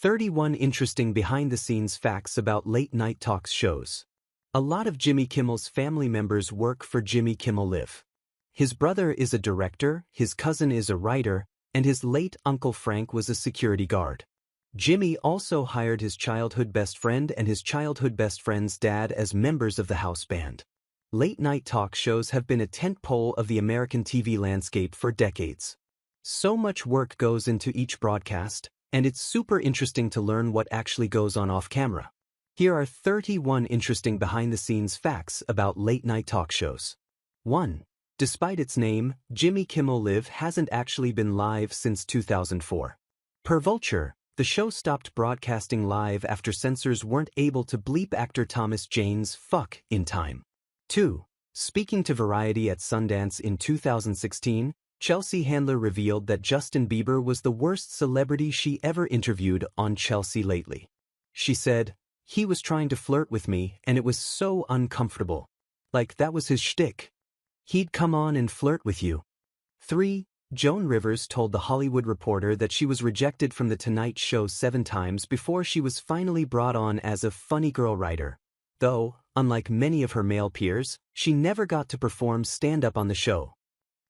31 interesting behind-the-scenes facts about late-night talk shows. A lot of Jimmy Kimmel's family members work for Jimmy Kimmel Live. His brother is a director, his cousin is a writer, and his late Uncle Frank was a security guard. Jimmy also hired his childhood best friend and his childhood best friend's dad as members of the house band. Late-night talk shows have been a tentpole of the American TV landscape for decades. So much work goes into each broadcast, and it's super interesting to learn what actually goes on off-camera. Here are 31 interesting behind-the-scenes facts about late-night talk shows. 1. Despite its name, Jimmy Kimmel Live hasn't actually been live since 2004. Per Vulture, the show stopped broadcasting live after censors weren't able to bleep actor Thomas Jane's "fuck" in time. 2. Speaking to Variety at Sundance in 2016, Chelsea Handler revealed that Justin Bieber was the worst celebrity she ever interviewed on Chelsea Lately. She said, "He was trying to flirt with me and it was so uncomfortable. Like that was his shtick. He'd come on and flirt with you." 3. Joan Rivers told The Hollywood Reporter that she was rejected from The Tonight Show 7 times before she was finally brought on as a funny girl writer. Though, unlike many of her male peers, she never got to perform stand-up on the show.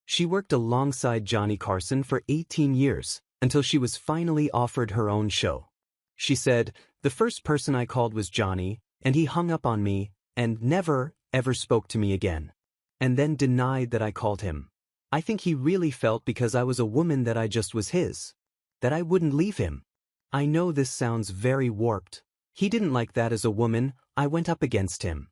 She worked alongside Johnny Carson for 18 years, until she was finally offered her own show. She said, "The first person I called was Johnny, and he hung up on me, and never, ever spoke to me again. And then denied that I called him. I think he really felt because I was a woman that I just was his. That I wouldn't leave him. I know this sounds very warped. He didn't like that as a woman, I went up against him."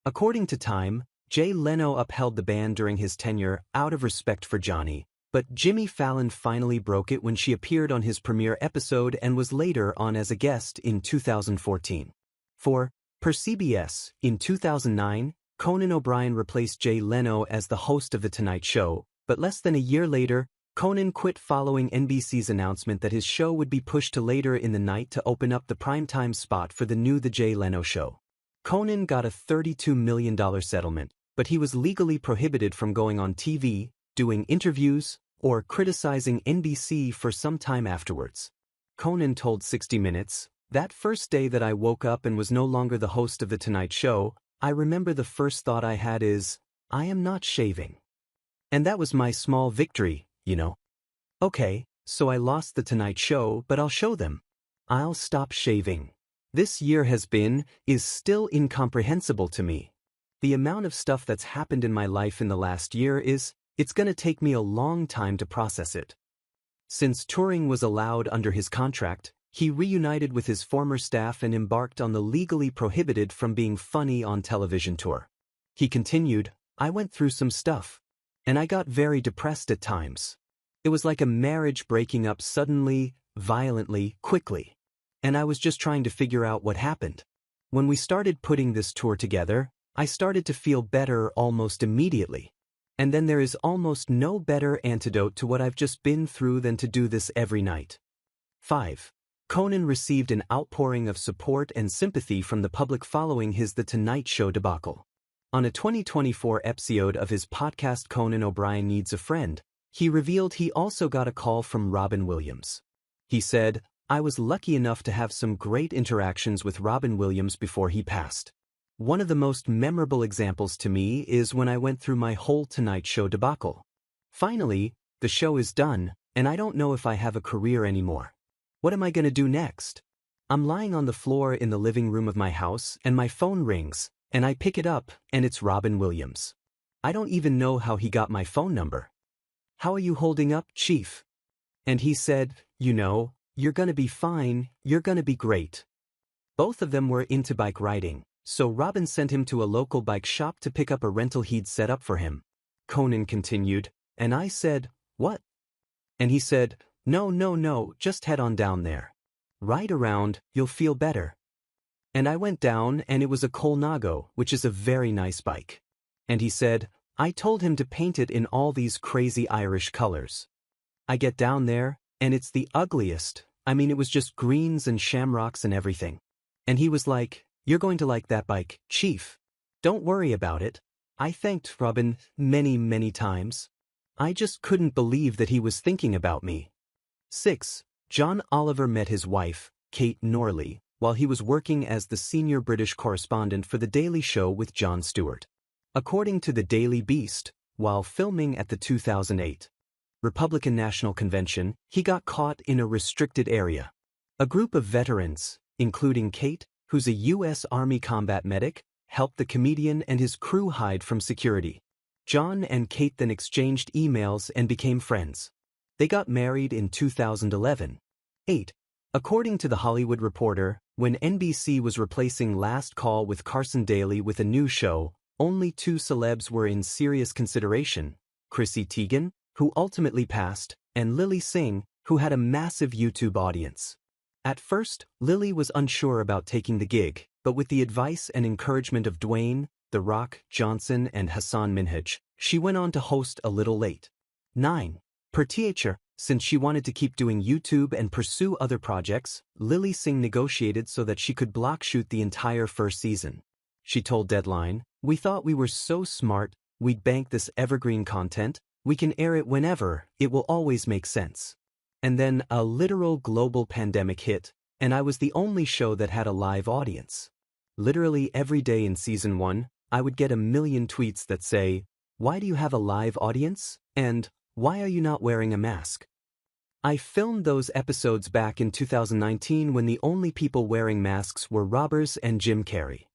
According to Time, Jay Leno upheld the ban during his tenure out of respect for Johnny, but Jimmy Fallon finally broke it when she appeared on his premiere episode and was later on as a guest in 2014. 4. Per CBS, in 2009, Conan O'Brien replaced Jay Leno as the host of The Tonight Show, but less than a year later, Conan quit following NBC's announcement that his show would be pushed to later in the night to open up the primetime spot for the new The Jay Leno Show. Conan got a $32 million settlement, but he was legally prohibited from going on TV, doing interviews, or criticizing NBC for some time afterwards. Conan told 60 Minutes, "That first day that I woke up and was no longer the host of The Tonight Show, I remember the first thought I had is, I am not shaving. And that was my small victory, you know. Okay, so I lost The Tonight Show, but I'll show them. I'll stop shaving. This year is still incomprehensible to me. The amount of stuff that's happened in my life in the last year it's gonna take me a long time to process it." Since touring was allowed under his contract, he reunited with his former staff and embarked on the legally prohibited from being funny on television tour. He continued, "I went through some stuff. And I got very depressed at times. It was like a marriage breaking up suddenly, violently, quickly. And I was just trying to figure out what happened. When we started putting this tour together, I started to feel better almost immediately. And then there is almost no better antidote to what I've just been through than to do this every night." 5. Conan received an outpouring of support and sympathy from the public following his The Tonight Show debacle. On a 2024 episode of his podcast Conan O'Brien Needs a Friend, he revealed he also got a call from Robin Williams. He said, "I was lucky enough to have some great interactions with Robin Williams before he passed. One of the most memorable examples to me is when I went through my whole Tonight Show debacle. Finally, the show is done, and I don't know if I have a career anymore. What am I going to do next? I'm lying on the floor in the living room of my house and my phone rings, and I pick it up, and it's Robin Williams. I don't even know how he got my phone number. How are you holding up, Chief?" And he said, "You know, you're gonna be fine, you're gonna be great." Both of them were into bike riding, so Robin sent him to a local bike shop to pick up a rental he'd set up for him. Conan continued, "And I said, 'What?' And he said, 'No, just head on down there. Ride around, you'll feel better.' And I went down and it was a Colnago, which is a very nice bike. And he said, I told him to paint it in all these crazy Irish colors. I get down there, and it's the ugliest. I mean, it was just greens and shamrocks and everything. And he was like, 'You're going to like that bike, Chief. Don't worry about it.' I thanked Robin many times. I just couldn't believe that he was thinking about me." 6. John Oliver met his wife, Kate Norley, while he was working as the senior British correspondent for The Daily Show with Jon Stewart. According to the Daily Beast, while filming at the 2008 Republican National Convention, he got caught in a restricted area. A group of veterans, including Kate, who's a U.S. Army combat medic, helped the comedian and his crew hide from security. Jon and Kate then exchanged emails and became friends. They got married in 2011. 8. According to The Hollywood Reporter, when NBC was replacing Last Call with Carson Daly with a new show, only 2 celebs were in serious consideration: Chrissy Teigen, who ultimately passed, and Lilly Singh, who had a massive YouTube audience. At first, Lilly was unsure about taking the gig, but with the advice and encouragement of Dwayne, The Rock Johnson and Hassan Minhaj, she went on to host A Little Late. 9. Per teacher, since she wanted to keep doing YouTube and pursue other projects, Lilly Singh negotiated so that she could block shoot the entire first season. She told Deadline, "We thought we were so smart, we'd bank this evergreen content, we can air it whenever, it will always make sense." And then a literal global pandemic hit, and I was the only show that had a live audience. Literally every day in season 1, I would get a million tweets that say, "Why do you have a live audience?" and "Why are you not wearing a mask?" I filmed those episodes back in 2019 when the only people wearing masks were robbers and Jim Carrey.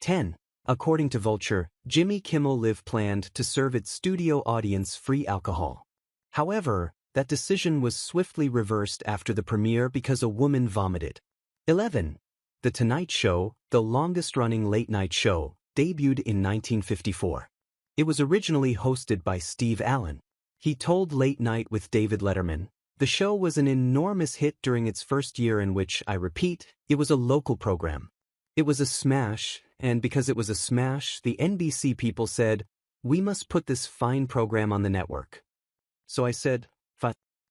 10. According to Vulture, Jimmy Kimmel Live planned to serve its studio audience free alcohol. However, that decision was swiftly reversed after the premiere because a woman vomited. 11. The Tonight Show, the longest-running late-night show, debuted in 1954. It was originally hosted by Steve Allen. He told Late Night with David Letterman, "The show was an enormous hit during its first year in which, I repeat, it was a local program. It was a smash, and because it was a smash, the NBC people said, 'We must put this fine program on the network.' So I said,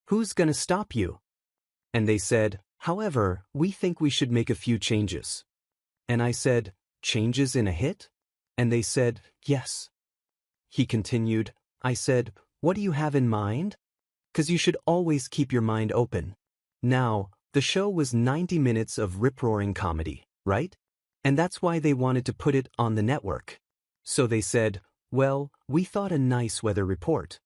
'Who's gonna stop you?' And they said, 'However, we think we should make a few changes.' And I said, 'Changes in a hit?' And they said, 'Yes.'" He continued, "I said, 'What do you have in mind?' 'Cause you should always keep your mind open.' Now, the show was 90 minutes of rip-roaring comedy, right? And that's why they wanted to put it on the network. So they said, 'Well, we thought a nice weather report.'"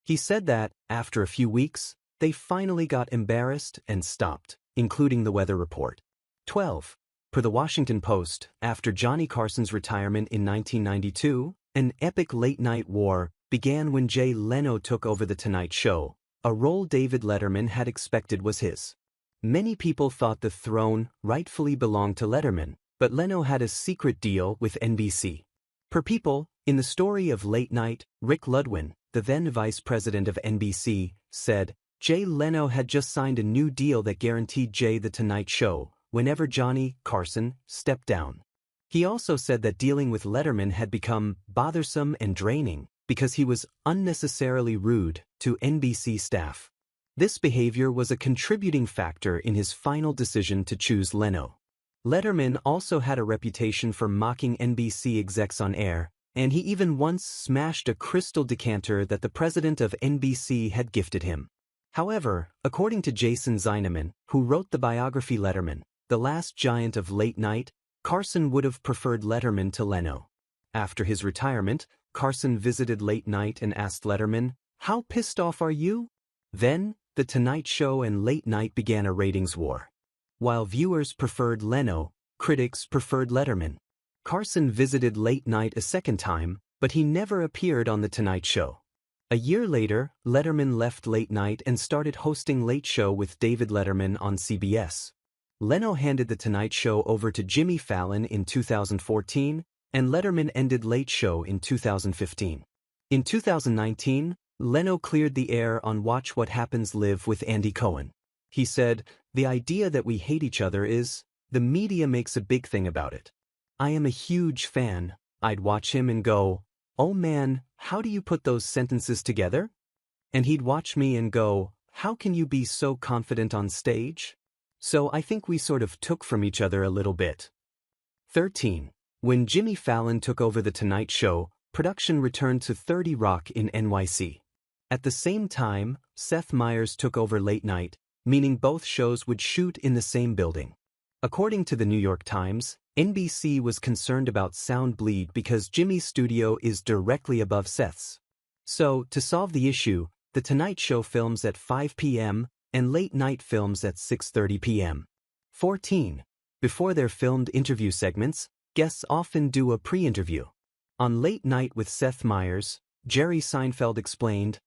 He said that, after a few weeks, they finally got embarrassed and stopped, including the weather report. 12. Per the Washington Post, after Johnny Carson's retirement in 1992, an epic late-night war began when Jay Leno took over The Tonight Show, a role David Letterman had expected was his. Many people thought the throne rightfully belonged to Letterman, but Leno had a secret deal with NBC. Per People, in the story of Late Night, Rick Ludwin, the then vice president of NBC, said, Jay Leno had just signed a new deal that guaranteed Jay The Tonight Show whenever Johnny Carson stepped down. He also said that dealing with Letterman had become bothersome and draining because he was unnecessarily rude to NBC staff. This behavior was a contributing factor in his final decision to choose Leno. Letterman also had a reputation for mocking NBC execs on air, and he even once smashed a crystal decanter that the president of NBC had gifted him. However, according to Jason Zeineman, who wrote the biography Letterman, the last giant of late night, Carson would have preferred Letterman to Leno. After his retirement, Carson visited Late Night and asked Letterman, "How pissed off are you?" Then, The Tonight Show and Late Night began a ratings war. While viewers preferred Leno, critics preferred Letterman. Carson visited Late Night a second time, but he never appeared on The Tonight Show. A year later, Letterman left Late Night and started hosting Late Show with David Letterman on CBS. Leno handed The Tonight Show over to Jimmy Fallon in 2014, and Letterman ended Late Show in 2015. In 2019, Leno cleared the air on Watch What Happens Live with Andy Cohen. He said, "The idea that we hate each other is, the media makes a big thing about it. I am a huge fan. I'd watch him and go, 'Oh man, how do you put those sentences together?' And he'd watch me and go, 'How can you be so confident on stage?' So I think we sort of took from each other a little bit." 13. When Jimmy Fallon took over The Tonight Show, production returned to 30 Rock in NYC. At the same time, Seth Meyers took over Late Night, meaning both shows would shoot in the same building. According to the New York Times, NBC was concerned about sound bleed because Jimmy's studio is directly above Seth's. So, to solve the issue, The Tonight Show films at 5 p.m. and late night films at 6:30 p.m. 14. Before their filmed interview segments, guests often do a pre-interview. On Late Night with Seth Meyers, Jerry Seinfeld explained,